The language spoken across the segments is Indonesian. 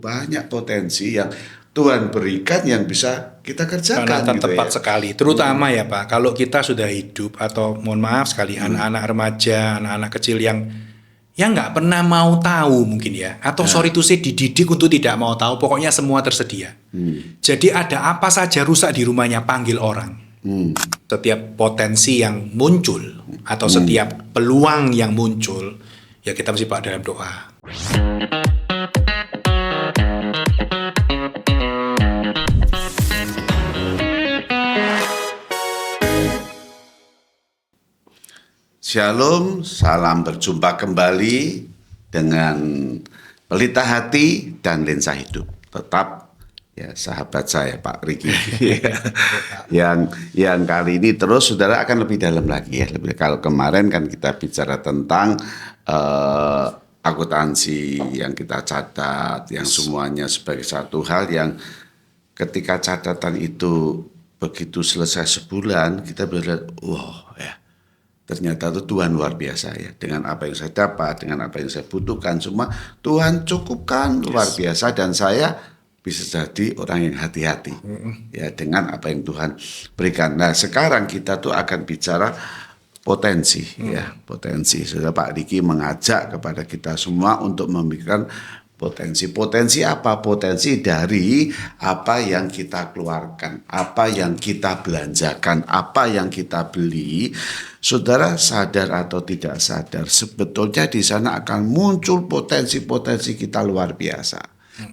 Banyak potensi yang Tuhan berikan yang bisa kita kerjakan. Penantan gitu tepat ya. sekali. Terutama ya Pak, kalau kita sudah hidup atau mohon maaf sekali anak-anak remaja, anak-anak kecil yang nggak pernah mau tahu mungkin ya, atau sorry to say dididik untuk tidak mau tahu, pokoknya semua tersedia. Jadi ada apa saja rusak di rumahnya panggil orang. Setiap potensi yang muncul atau setiap peluang yang muncul, ya kita mesti Pak dalam doa. Shalom, salam berjumpa kembali dengan Pelita Hati dan Lensa Hidup. Tetap ya sahabat saya Pak Riki. yang kali ini terus saudara akan lebih dalam lagi ya. Kalau kemarin kan kita bicara tentang akuntansi yang kita catat, yang semuanya sebagai satu hal yang ketika catatan itu begitu selesai sebulan kita berlihat, wow ya. Ternyata itu Tuhan luar biasa ya. Dengan apa yang saya dapat, dengan apa yang saya butuhkan, semua Tuhan cukupkan luar biasa. Dan saya bisa jadi orang yang hati-hati ya dengan apa yang Tuhan berikan. Nah sekarang kita tuh akan bicara potensi ya, potensi. Saudara Pak Riki mengajak kepada kita semua untuk memikirkan potensi. Potensi apa? Potensi dari apa yang kita keluarkan, apa yang kita belanjakan, apa yang kita beli. Saudara sadar atau tidak sadar, sebetulnya di sana akan muncul potensi-potensi kita luar biasa.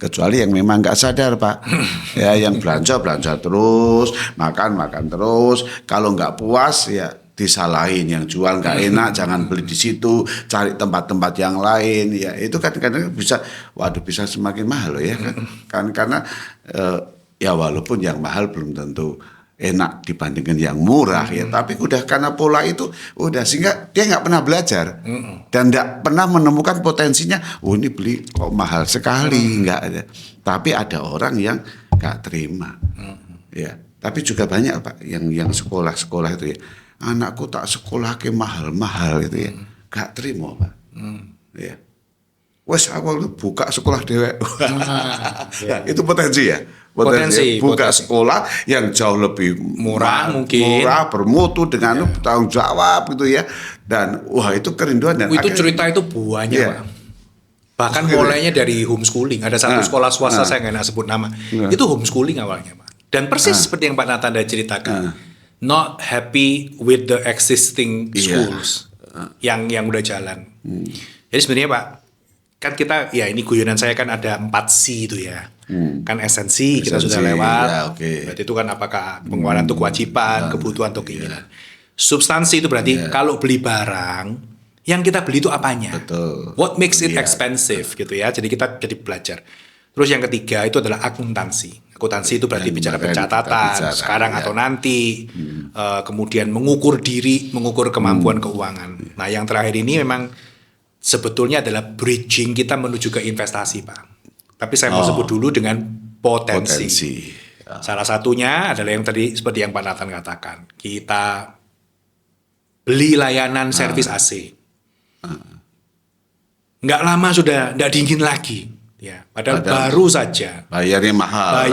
Kecuali yang memang nggak sadar Pak, ya yang belanja terus, makan terus. Kalau nggak puas ya disalahin, yang jual nggak enak jangan beli di situ, cari tempat-tempat yang lain. Ya itu kadang-kadang bisa, waduh bisa semakin mahal loh ya kan karena ya walaupun yang mahal belum tentu enak dibandingkan yang murah ya, tapi udah karena pola itu udah sehingga dia nggak pernah belajar dan nggak pernah menemukan potensinya. Oh ini beli kok mahal sekali, nggak ada. Tapi ada orang yang nggak terima ya. Tapi juga banyak Pak yang sekolah itu ya, anakku tak sekolah ke mahal itu ya, nggak terima Pak ya. Wes awal buka sekolah dewek. Itu potensi ya. Buka sekolah yang jauh lebih murah mungkin, bermutu dengan tanggung jawab gitu ya. Dan wah itu kerinduan dan itu cerita itu buahnya Pak. Bahkan mulainya dari homeschooling. Ada satu sekolah swasta saya nggak enak sebut nama. Itu homeschooling awalnya Pak. Dan persis seperti yang Pak Nathan tadi ceritakan. Not happy with the existing schools yang udah jalan. Jadi sebenarnya Pak, kan kita ya ini guyonan saya kan ada 4C itu ya. Kan esensi kita sudah lewat. Ya, okay. Berarti itu kan apakah pengeluaran itu kewajiban, kebutuhan atau keinginan. Substansi itu berarti kalau beli barang, yang kita beli itu apanya? Betul. What makes it expensive gitu ya. Jadi kita jadi belajar. Terus yang ketiga itu adalah akuntansi. Akuntansi itu berarti bicara pencatatan sekarang atau nanti. Kemudian mengukur diri, mengukur kemampuan keuangan. Nah yang terakhir ini memang sebetulnya adalah bridging kita menuju ke investasi Pak. Tapi saya mau sebut dulu dengan potensi. Salah satunya adalah yang tadi seperti yang Pak Nathan katakan. Kita beli layanan servis AC. Nggak lama sudah nggak dingin lagi. Ya, padahal baru saja. Bayarnya mahal.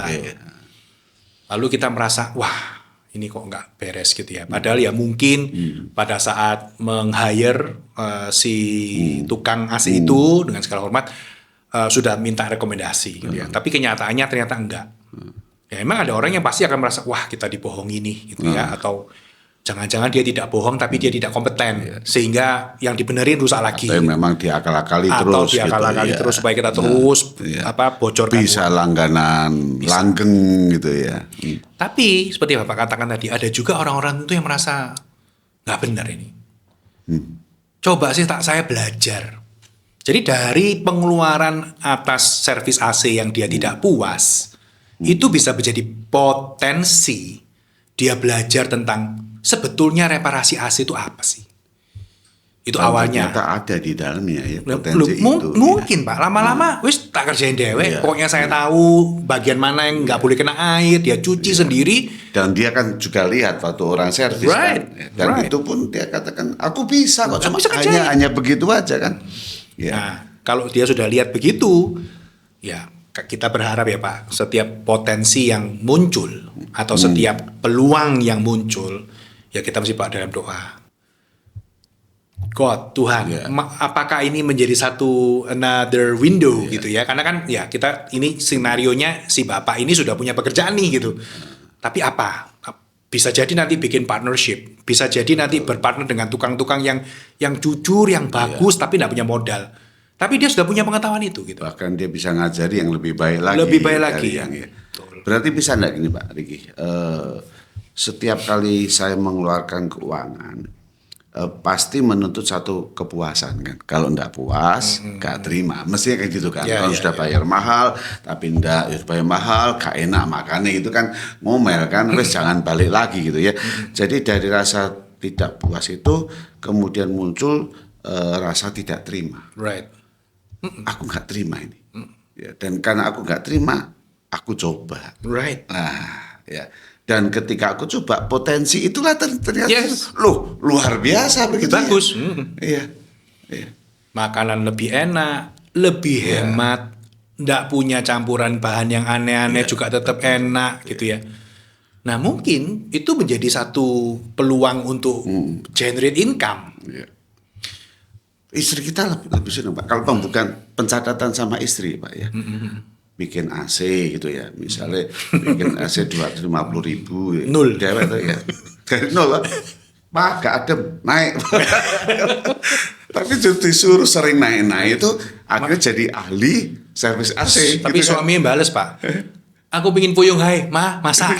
Okay. Lalu kita merasa, wah ini kok nggak beres gitu ya. Padahal ya mungkin pada saat meng-hire si tukang AC itu dengan segala hormat, sudah minta rekomendasi gitu ya. Tapi kenyataannya ternyata enggak. Ya memang ada orang yang pasti akan merasa wah kita dibohongi nih gitu ya, atau jangan-jangan dia tidak bohong tapi dia tidak kompeten sehingga yang dibenerin rusak lagi. Atau memang diakal-akali terus. Atau diakal-akali terus supaya kita terus bocorkan. Bisa langganan, langgeng gitu ya. Tapi seperti Bapak katakan tadi, ada juga orang-orang itu yang merasa nggak benar ini. Coba sih saya belajar. Jadi dari pengeluaran atas servis AC yang dia tidak puas, itu bisa menjadi potensi dia belajar tentang sebetulnya reparasi AC itu apa sih? Itu awalnya. Ternyata ada di dalamnya ya potensi itu. Mungkin Pak, lama-lama wis tak kerjain dewek. Pokoknya saya tahu bagian mana yang nggak boleh kena air, dia cuci sendiri. Dan dia kan juga lihat waktu orang servis kan. Dan itu pun dia katakan, aku bisa kok, cuma hanya begitu aja kan. Nah, kalau dia sudah lihat begitu, ya kita berharap ya Pak, setiap potensi yang muncul atau setiap peluang yang muncul, ya kita mesti Pak dalam doa. God, Tuhan, apakah ini menjadi satu another window gitu ya? Karena kan ya kita ini senarionya si Bapak ini sudah punya pekerjaan nih gitu. Tapi apa? Bisa jadi nanti bikin partnership, bisa jadi nanti berpartner dengan tukang-tukang yang jujur, yang bagus, tapi nggak punya modal. Tapi dia sudah punya pengetahuan itu gitu. Bahkan dia bisa ngajari yang lebih baik lagi. Lebih baik lagi. Berarti bisa enggak gini Pak Riki? Setiap kali saya mengeluarkan keuangan, pasti menuntut satu kepuasan kan. Kalau enggak puas, enggak terima. Mestinya kayak gitu kan. Kalau sudah bayar mahal, tapi enggak bayar mahal, gak enak makannya itu kan ngomel kan. Terus jangan balik lagi gitu ya. Jadi dari rasa tidak puas itu kemudian muncul rasa tidak terima. Right. Aku nggak terima ini. Ya, dan karena aku nggak terima, aku coba. Right. Nah, ya. Dan ketika aku coba, potensi itulah ternyata loh luar biasa begitu. Bagus. Iya. Iya. Makanan lebih enak, lebih hemat, nggak punya campuran bahan yang aneh-aneh juga tetap enak gitu ya. Nah mungkin itu menjadi satu peluang untuk generate income. Iya. Istri kita lebih senang Pak. Kalau bukan pencatatan sama istri Pak ya. Bikin AC gitu ya. Misalnya bikin AC 250.000 ya. Nol. Dewek tuh ya. Dari nol Pak. Pak gak adem naik. Tapi disuruh sering naik-naik itu akhirnya jadi ahli servis AC. Tapi gitu suami bales Pak. Aku pingin puyung hai, masak.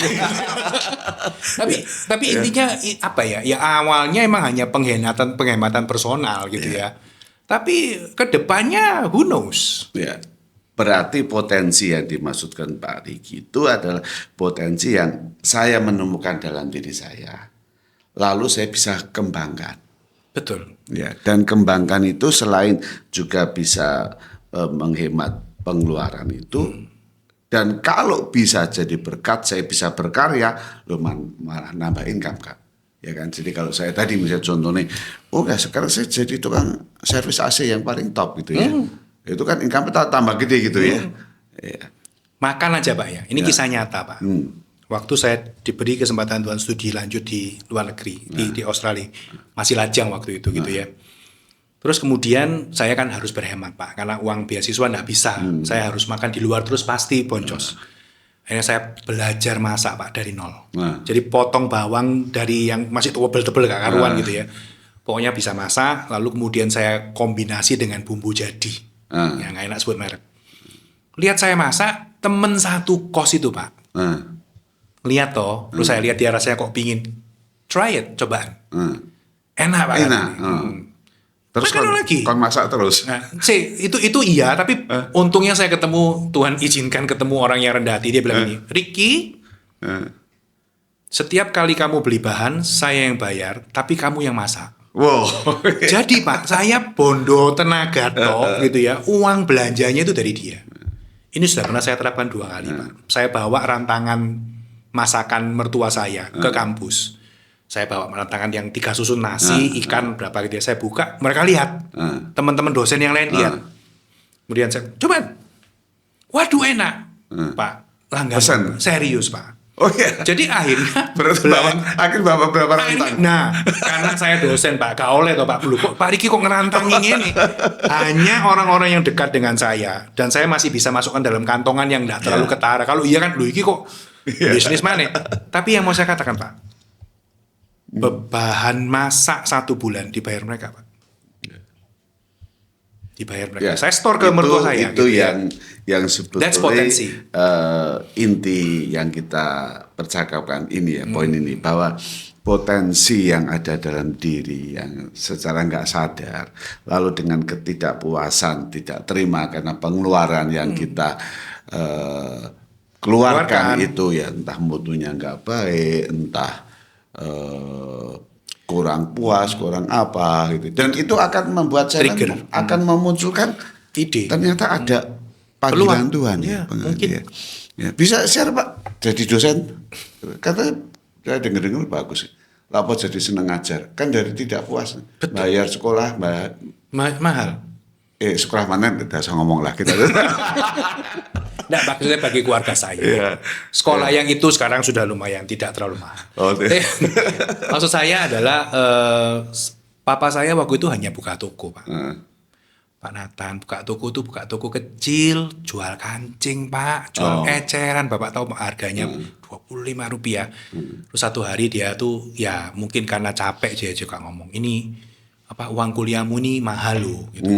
tapi intinya apa ya? Ya awalnya emang hanya penghematan personal gitu ya. Tapi kedepannya who knows? Ya. Berarti potensi yang dimaksudkan Pak Riki itu adalah potensi yang saya menemukan dalam diri saya. Lalu saya bisa kembangkan. Betul. Ya, dan kembangkan itu selain juga bisa menghemat pengeluaran itu. Dan kalau bisa jadi berkat, saya bisa berkarya, malah nambah income Kak. Ya kan, jadi kalau saya tadi misalnya contohnya, oh ya sekarang saya jadi tukang servis AC yang paling top gitu ya. Itu kan income tambah gede gitu ya. Ya. Makan aja Pak ya, ini kisah nyata Pak. Waktu saya diberi kesempatan Tuhan studi lanjut di luar negeri, di Australia, masih lajang waktu itu gitu ya. Terus kemudian saya kan harus berhemat Pak, karena uang beasiswa nggak bisa. Saya harus makan di luar terus pasti boncos. Akhirnya saya belajar masak Pak dari nol. Jadi potong bawang dari yang masih tebel-tebel gak karuan gitu ya. Pokoknya bisa masak, lalu kemudian saya kombinasi dengan bumbu jadi. Yang gak enak sebut merek. Lihat saya masak, temen satu kos itu Pak. Lihat toh, terus saya lihat dia rasanya kok pingin. Try it, cobaan. Enak Pak. Enak. Terus kon masak terus. Nah, itu iya, tapi untungnya saya ketemu, Tuhan izinkan ketemu orang yang rendah hati. Dia bilang ini, Riki, setiap kali kamu beli bahan, saya yang bayar, tapi kamu yang masak. Wow. Jadi Pak, saya bondo tenaga toh gitu ya, uang belanjanya itu dari dia. Ini sudah pernah saya terapkan 2 kali Pak. Saya bawa rantangan masakan mertua saya ke kampus. Saya bawa rantangan yang 3 susun nasi, ikan berapa gitu ya. Saya buka, mereka lihat. Teman-teman dosen yang lain lihat. Kemudian saya, coba. Waduh enak. Pak, langganan. Serius Pak. Oh iya. Jadi akhirnya bawa berapa rantang? Nah, karena saya dosen Pak, gak oleh toh Pak. Kok Pak Riki kok ngerantangin ini? Hanya orang-orang yang dekat dengan saya. Dan saya masih bisa masukkan dalam kantongan yang gak terlalu ketara. Kalau iya kan, lu iki kok bisnis mana? Tapi yang mau saya katakan Pak, bahan masak 1 bulan dibayar mereka Pak. Dibayar mereka. Saya store ke mertua saya. Itu gitu yang sebetulnya inti yang kita percakapkan ini ya, poin ini, bahwa potensi yang ada dalam diri yang secara nggak sadar, lalu dengan ketidakpuasan, tidak terima karena pengeluaran yang kita keluarkan itu ya, entah mutunya nggak baik, entah kurang puas, kurang apa gitu. Dan itu akan membuat saya akan memunculkan ide. Ternyata ada panggilan Tuhan ya, mungkin. Ya. Bisa share Pak jadi dosen. Kata saya dengar bagus. Lapo jadi seneng ngajar. Kan dari tidak puas. Betul. Bayar sekolah, mahal. sekolah mana tidak usah ngomong lah kita. Nah, maksudnya bagi keluarga saya. Iya. Sekolah yang itu sekarang sudah lumayan, tidak terlalu mahal. Oh, Maksud saya adalah papa saya waktu itu hanya buka toko, Pak. Pak Nathan buka toko kecil, jual kancing, Pak, jual eceran. Bapak tahu harganya Rp25. Terus satu hari dia tuh ya mungkin karena capek dia juga ngomong, ini apa uang kuliahmu nih mahal loh gitu.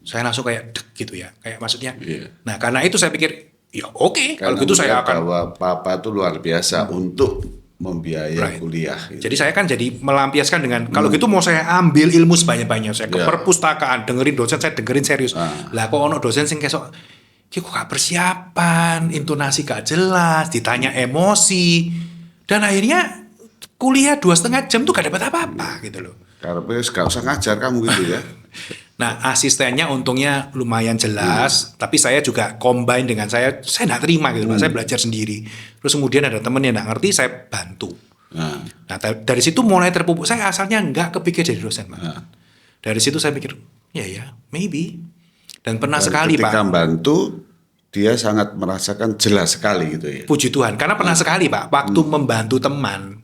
Saya langsung kayak dek gitu ya. Kayak maksudnya. Nah, karena itu saya pikir ya oke, kalau gitu saya akan bahwa papa itu luar biasa untuk membiayai kuliah. Gitu. Jadi saya kan jadi melampiaskan dengan kalau gitu mau saya ambil ilmu sebanyak-banyaknya. Saya ke perpustakaan, dengerin dosen, saya dengerin serius. Lah kok ono dosen sing kesok kok gak persiapan, intonasi gak jelas, ditanya emosi. Dan akhirnya kuliah 2,5 jam tuh gak dapat apa-apa gitu loh. Karena gak usah ngajar kamu gitu ya. Nah, asistennya untungnya lumayan jelas, tapi saya juga combine dengan saya enggak terima gitu, Pak. Saya belajar sendiri. Terus kemudian ada teman yang enggak ngerti, saya bantu. Nah, dari situ mulai terpupuk. Saya asalnya enggak kepikir jadi dosen, Pak. Dari situ saya pikir, ya, maybe. Dan pernah sekali, Pak. Ketika bantu, dia sangat merasakan jelas sekali gitu ya. Puji Tuhan, karena pernah sekali, Pak, waktu membantu teman,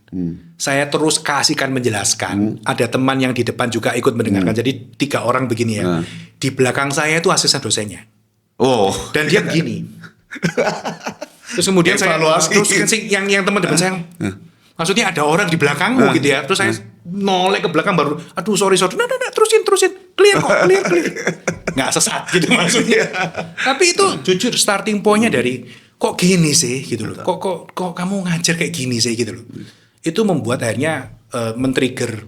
saya terus kasihkan menjelaskan. Ada teman yang di depan juga ikut mendengarkan. Jadi 3 orang begini ya. Di belakang saya itu asisten dosennya. Oh. Dan dia begini. Terus kemudian saya terus yang teman-teman saya, maksudnya ada orang di belakangmu gitu ya. Terus saya noleh ke belakang baru, aduh sorry, nah, terusin, clear kok. Nggak sesat gitu maksudnya. Tapi itu jujur starting point-nya dari kok gini sih gitu loh. Kok kamu ngajar kayak gini sih gitu loh. Itu membuat akhirnya men-trigger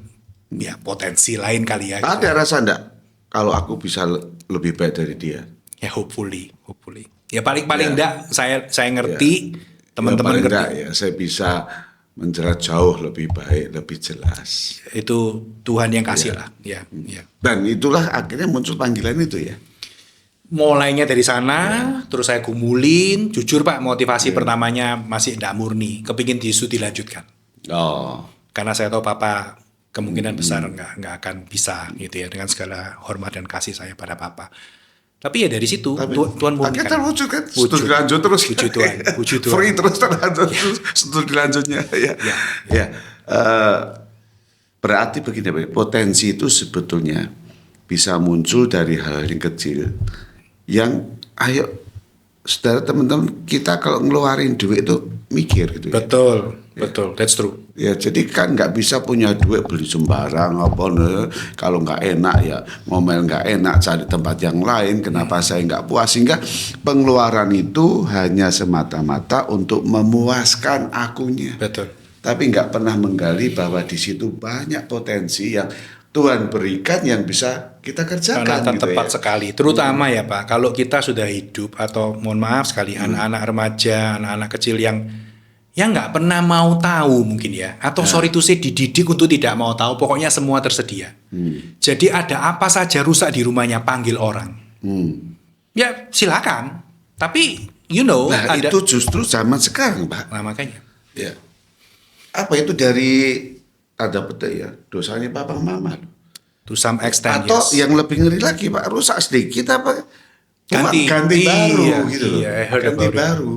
ya potensi lain kali ya. Gitu. Ada rasa enggak kalau aku bisa lebih baik dari dia? Ya hopefully. Ya paling enggak saya ngerti, teman-teman ngerti. Ya saya bisa menjelaskan jauh lebih baik, lebih jelas. Itu Tuhan yang kasih lah. Ya. Dan itulah akhirnya muncul panggilan itu ya. Mulainya dari sana, terus saya gumulin. Jujur Pak, motivasi pertamanya masih enggak murni. Kepingin dilanjutkan. Oh. Karena saya tahu Papa kemungkinan besar nggak akan bisa gitu ya, dengan segala hormat dan kasih saya pada Papa. Tapi ya dari situ Tuhan murnikan. Akhirnya terwujud kan? Studi lanjut terus. Puji Tuhan. Free terus terlanjut studi lanjutnya. Ya. Berarti begini, potensi itu sebetulnya bisa muncul dari hal yang kecil. Yang ayo saudara teman-teman kita kalau ngeluarin duit itu mikir gitu ya. Betul, that's true. Ya jadi kan nggak bisa punya duit beli sembarang kalau nggak enak ya ngomel nggak enak cari tempat yang lain kenapa saya nggak puas sehingga pengeluaran itu hanya semata-mata untuk memuaskan akunya. Betul. Tapi nggak pernah menggali bahwa di situ banyak potensi yang Tuhan berikan yang bisa kita kerjakan. Gitu tepat sekali. Terutama ya Pak, kalau kita sudah hidup atau mohon maaf sekali anak-anak remaja, anak-anak kecil yang nggak pernah mau tahu mungkin ya, atau sorry to say dididik untuk tidak mau tahu, pokoknya semua tersedia. Jadi ada apa saja rusak di rumahnya panggil orang. Ya silakan. Tapi nah, itu justru zaman sekarang Pak. Nah makanya. Ya. Apa itu dari tanda petik ya dosanya papa mama to some extent. Atau yang lebih ngeri lagi Pak, rusak sedikit apa ganti baru gitu loh. Ganti baru.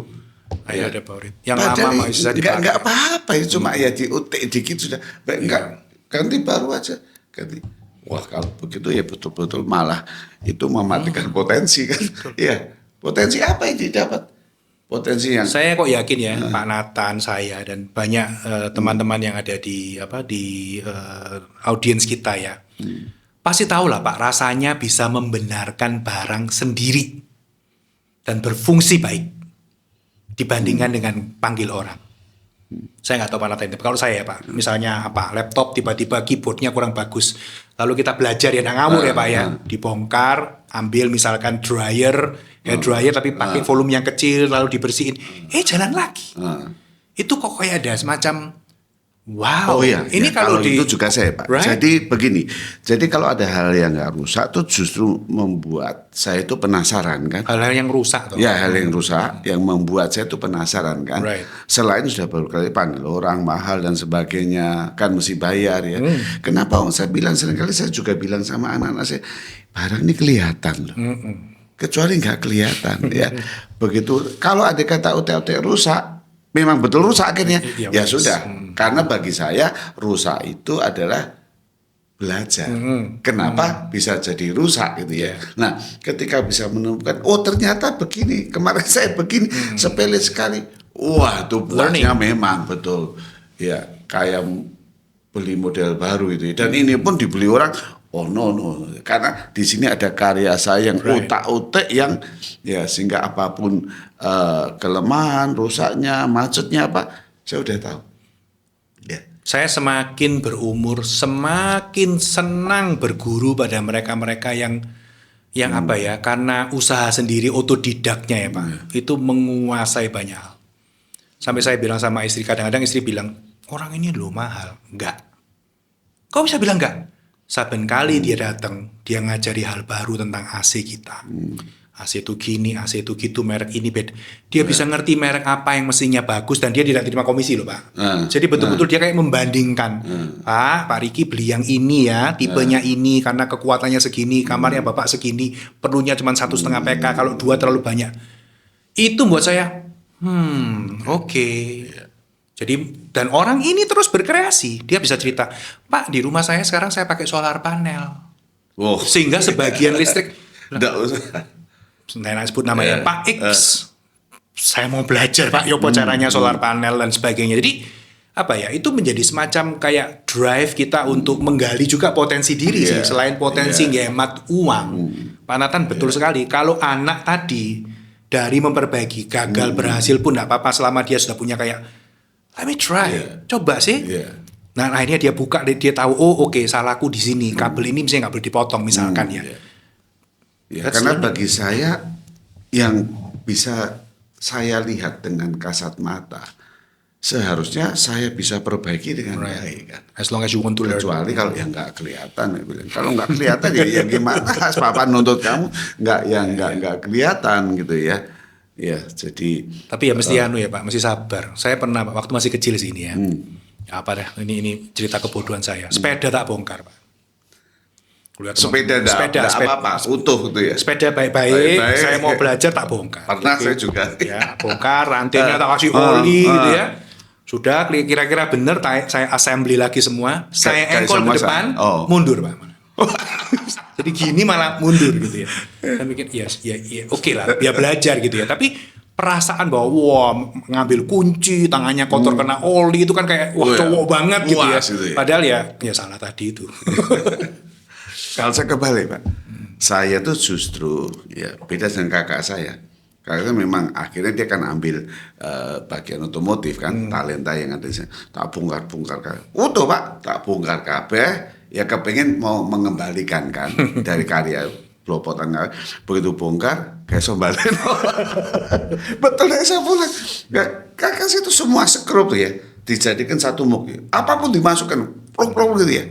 Ayo ada about it. Yang lama bisa dipakai. Enggak apa-apa ya, cuma ya diutik dikit sudah. Enggak, ganti baru aja. Ganti. Wah, kalau begitu ya betul-betul malah itu mematikan potensi kan. Iya. Potensi apa yang didapat? Potensi yang saya kok yakin ya, Pak Nathan, saya dan banyak teman-teman yang ada di audiens kita ya. Pasti tahu lah Pak, rasanya bisa membenarkan barang sendiri dan berfungsi baik dibandingkan dengan panggil orang. Saya nggak tahu Pak Nathan. Kalau saya ya Pak, misalnya laptop tiba-tiba keyboardnya kurang bagus, lalu kita belajar ya ngawur ya Pak ya, dibongkar, ambil misalkan hair dryer tapi pakai volume yang kecil lalu dibersihin, jalan lagi. Itu kok kayak ada semacam Wow. Oh iya, Ini ya, kalau itu juga saya Pak. Right. Jadi begini, jadi kalau ada hal yang nggak rusak tuh justru membuat saya itu penasaran kan. hal-hal yang rusak toh. Ya hal yang rusak yang membuat saya itu penasaran kan. Right. Selain sudah berkali panggil orang mahal dan sebagainya kan mesti bayar ya. Kenapa saya bilang seringkali saya juga bilang sama anak-anak saya barang ini kelihatan loh. Kecuali nggak kelihatan ya. Begitu kalau ada kata otek-otek rusak memang betul rusak akhirnya ya sudah. Karena bagi saya rusak itu adalah belajar. Kenapa bisa jadi rusak gitu ya. Nah, ketika bisa menemukan oh ternyata begini, kemarin saya begini, sepele sekali. Wah, itu puasnya memang betul. Ya, kayak beli model baru itu. Dan ini pun dibeli orang oh no, karena di sini ada karya saya yang otak-otak yang ya sehingga apapun kelemahan, rusaknya, macetnya apa, saya udah tahu. Ya. Saya semakin berumur, semakin senang berguru pada mereka-mereka yang apa ya, karena usaha sendiri otodidaknya ya Pak, itu menguasai banyak hal. Sampai saya bilang sama istri, kadang-kadang istri bilang, orang ini loh mahal. Enggak. Kok bisa bilang enggak? Saben kali dia datang, dia ngajari hal baru tentang AC kita. AC itu gini, AC itu gitu, merek ini beda. Dia bisa ngerti merek apa yang mestinya bagus dan dia tidak terima komisi loh Pak. Jadi betul-betul dia kayak membandingkan. Pak Riki beli yang ini ya, tipenya ini karena kekuatannya segini, kamarnya Bapak segini, perlunya cuma 1,5 PK, kalau 2 terlalu banyak. Itu buat saya, oke. Jadi dan orang ini terus berkreasi. Dia bisa cerita, Pak di rumah saya sekarang saya pakai solar panel. Sehingga sebagian listrik. Nggak usah. Saya sebut namanya Pak X. Saya mau belajar Pak, yopo caranya solar panel dan sebagainya. Jadi apa ya? Itu menjadi semacam kayak drive kita untuk menggali juga potensi diri sih. Selain potensi ngehemat uang. Pak Nathan betul sekali. Kalau anak tadi dari memperbaiki gagal berhasil pun tidak apa-apa selama dia sudah punya kayak let me try, coba sih. Nah akhirnya dia buka, dia tahu oh oke, salahku di sini. Kabel ini misalnya nggak boleh dipotong misalkan ya. Ya, karena bagi saya yang bisa saya lihat dengan kasat mata, seharusnya saya bisa perbaiki dengan baik kan. As long as you want to learn. Kecuali kalau yang nggak kelihatan, kalau nggak kelihatan ya gimana? Papa nuntut kamu nggak kelihatan gitu ya. Ya jadi. Tapi ya mesti ya Pak, mesti sabar. Saya pernah Pak, waktu masih kecil sini ya. Apa dah? Ini cerita kebodohan saya. Sepeda tak bongkar Pak. Sepeda apa utuh gitu ya. Sepeda baik-baik, saya mau belajar tak bongkar. Pernah saya juga. Ya, bongkar, rantainya tak kasih oli gitu ya. Sudah kira-kira benar, saya assembly lagi semua. Saya engkol ke depan, mundur Pak. Jadi gini malah mundur gitu ya. Saya mikir ya oke lah, dia belajar gitu ya. Tapi perasaan bahwa wah ngambil kunci, tangannya kotor kena oli itu kan kayak wah cowok banget gitu ya. Padahal ya salah tadi itu. Kalau saya kebalik Pak, saya tuh justru ya beda dengan kakak saya. Karena memang akhirnya dia kan ambil bagian otomotif kan, talenta yang ada di sana. Tak bongkar utuh Pak, tak bongkar kabeh. Ya kepengen mau mengembalikan kan dari karya pelopotan. Begitu bongkar, kayak sombalin. Betul saya pulang. Kakak saya itu semua skrup tuh ya, dijadikan satu muk. Apapun dimasukkan, prok gitu ya.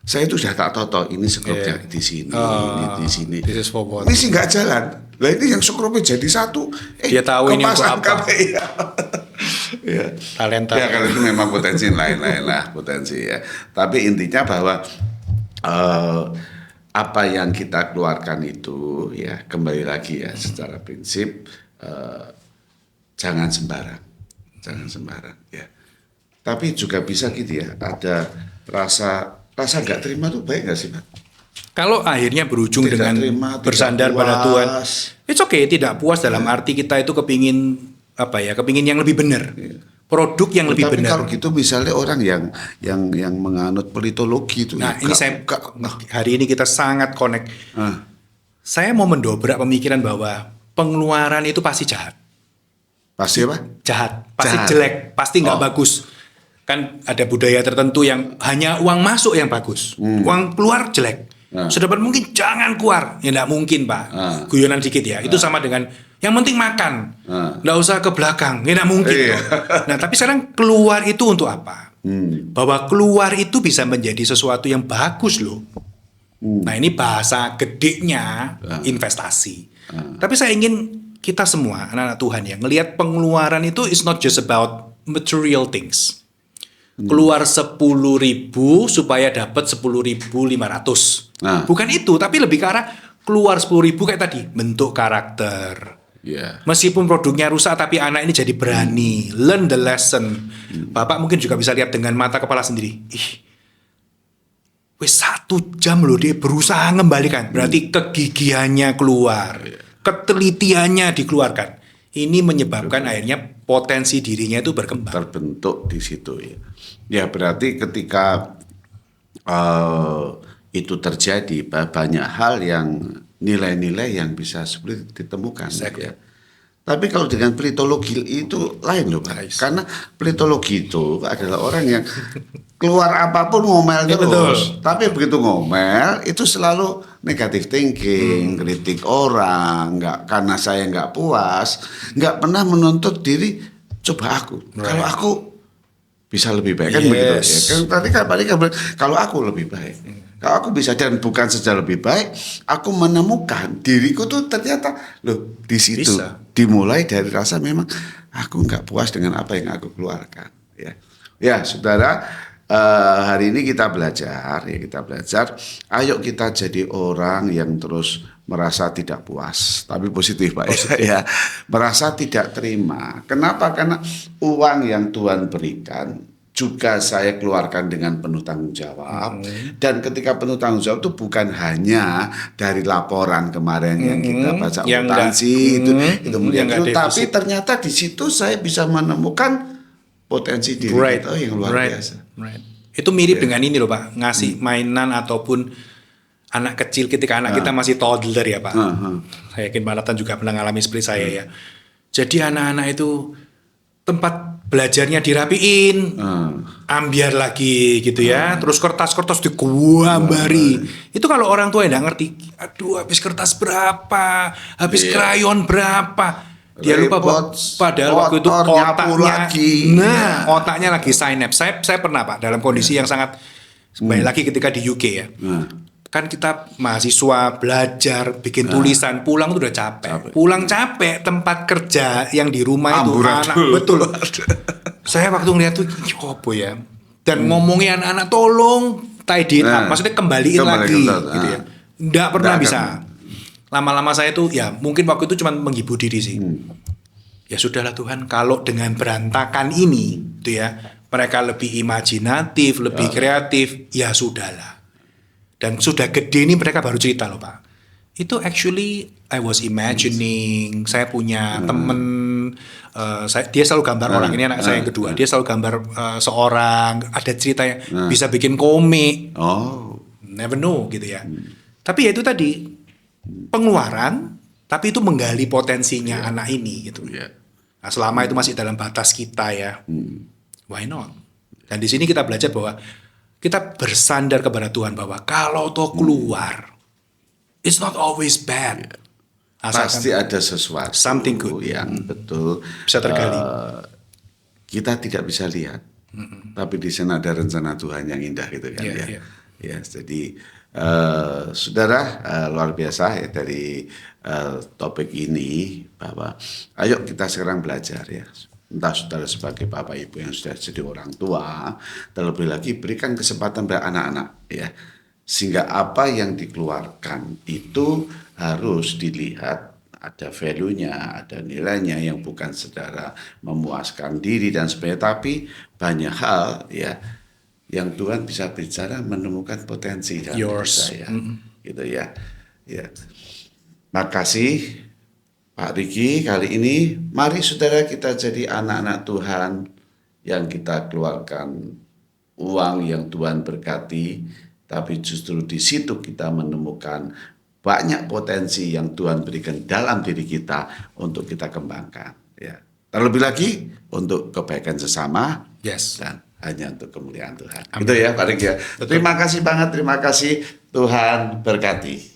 Saya itu sudah tak toto, ini skrupnya di sini, ini di sini. Ini sih nggak jalan. Lah ini yang skrupnya jadi satu. Dia tahu ini untuk apa. Ya. Talenta. Ya kalau itu memang potensi lain-lain lah potensi ya. Tapi intinya bahwa apa yang kita keluarkan itu ya kembali lagi ya secara prinsip jangan sembarang ya. Tapi juga bisa gitu ya ada rasa nggak terima tuh baik nggak sih Pak? Kalau akhirnya berujung dengan bersandar pada Tuhan, it's okay, tidak puas dalam arti kita itu kepingin yang lebih benar, produk yang lebih benar. Tapi kalau gitu misalnya orang yang menganut politologi itu. Nah ini hari ini kita sangat connect. Saya mau mendobrak pemikiran bahwa pengeluaran itu pasti jahat. Pasti apa? Jahat, pasti jelek, pasti nggak bagus. Kan ada budaya tertentu yang hanya uang masuk yang bagus, uang keluar jelek. Sedapat mungkin jangan keluar, ya enggak mungkin Pak. Guyonan dikit ya, itu sama dengan yang penting makan, enggak usah ke belakang, ya enggak mungkin. Nah tapi sekarang keluar itu untuk apa? Bahwa keluar itu bisa menjadi sesuatu yang bagus loh. Nah ini bahasa gedenya investasi. Tapi saya ingin kita semua anak-anak Tuhan ya ngelihat pengeluaran itu is not just about material things. Keluar 10.000 supaya dapat 10.500. Bukan itu, tapi lebih ke arah keluar 10.000 kayak tadi, bentuk karakter. Meskipun produknya rusak tapi anak ini jadi berani, learn the lesson. Bapak mungkin juga bisa lihat dengan mata kepala sendiri. Wes 1 jam loh dia berusaha ngembalikan. Berarti kegigihannya keluar, ketelitiannya dikeluarkan. Ini menyebabkan akhirnya potensi dirinya itu berkembang. Terbentuk di situ ya. Ya berarti ketika itu terjadi banyak hal yang nilai-nilai yang bisa seperti ditemukan. Exactly. Ya. Tapi kalau dengan pelitologi itu lain loh Pak. Nice. Karena pelitologi itu adalah orang yang keluar apapun ngomel terus. Betul. Tapi begitu ngomel itu selalu negative thinking, kritik orang, karena saya nggak puas, nggak pernah menuntut diri. Coba aku, kalau aku bisa lebih baik kan begitu ya. Tadi kan kalau aku lebih baik. Kalau aku bisa dan bukan saja lebih baik, aku menemukan diriku tuh ternyata loh di situ dimulai dari rasa memang aku nggak puas dengan apa yang aku keluarkan. Ya, saudara, hari ini kita belajar. Ayo kita jadi orang yang terus merasa tidak puas, tapi positif Pak ya. Merasa tidak terima. Kenapa? Karena uang yang Tuhan berikan juga saya keluarkan dengan penuh tanggung jawab. Dan ketika penuh tanggung jawab itu bukan hanya dari laporan kemarin yang kita baca akuntansi itu melihat itu, tapi ternyata di situ saya bisa menemukan potensi diri kita yang luar biasa. Itu mirip dengan ini loh Pak, ngasih mainan ataupun anak kecil ketika anak kita masih toddler ya Pak. Saya yakin Pak Nathan juga pernah mengalami seperti saya ya. Jadi anak-anak itu tempat belajarnya dirapiin, ambiar lagi gitu ya, terus kertas-kertas digambari. Itu kalau orang tua yang nggak ngerti, aduh habis kertas berapa, habis krayon berapa, dia lupa padahal waktu itu otaknya lagi synapse. Saya pernah Pak dalam kondisi yang sangat baik lagi ketika di UK ya. Kan kita mahasiswa belajar bikin tulisan, pulang tuh udah capek. Pulang capek, tempat kerja yang di rumah itu anak betul. Saya waktu ngeliat tuh apa ya, dan ngomongin anak-anak tolong tidy up, maksudnya kembaliin lagi gitu ya. Nggak pernah bisa. Lama-lama saya tuh ya mungkin waktu itu cuma menghibur diri sih. Ya sudahlah Tuhan, kalau dengan berantakan ini tuh ya, mereka lebih imajinatif, lebih kreatif, ya sudahlah. Dan sudah gede ini mereka baru cerita loh Pak. Itu actually I was imagining, saya punya temen, dia selalu gambar orang, ini anak saya yang kedua, dia selalu gambar seorang, ada ceritanya, bisa bikin komik, never know gitu ya. Tapi ya itu tadi, pengeluaran, tapi itu menggali potensinya anak ini gitu. Nah, selama itu masih dalam batas kita ya, why not? Dan di sini kita belajar bahwa kita bersandar kepada Tuhan bahwa kalau toh keluar, it's not always bad. Pasti ada sesuatu something good yang betul bisa tergali. Kita tidak bisa lihat, tapi di sana ada rencana Tuhan yang indah gitu kan ya. Jadi saudara, luar biasa ya dari topik ini bahwa ayo kita sekarang belajar ya. Entah saudara sebagai bapak ibu yang sudah jadi orang tua, terlebih lagi berikan kesempatan pada anak-anak ya, sehingga apa yang dikeluarkan itu harus dilihat ada value-nya, ada nilainya yang bukan secara memuaskan diri dan sebagainya, tapi banyak hal ya yang Tuhan bisa bicara menemukan potensi dalam diri saya, gitu ya. Makasih Pak Riki, kali ini mari saudara kita jadi anak-anak Tuhan yang kita keluarkan uang yang Tuhan berkati, tapi justru di situ kita menemukan banyak potensi yang Tuhan berikan dalam diri kita untuk kita kembangkan. Ya. Terlebih lagi untuk kebaikan sesama dan hanya untuk kemuliaan Tuhan. Itu ya Pak Riki ya. Terima kasih banget, terima kasih, Tuhan berkati.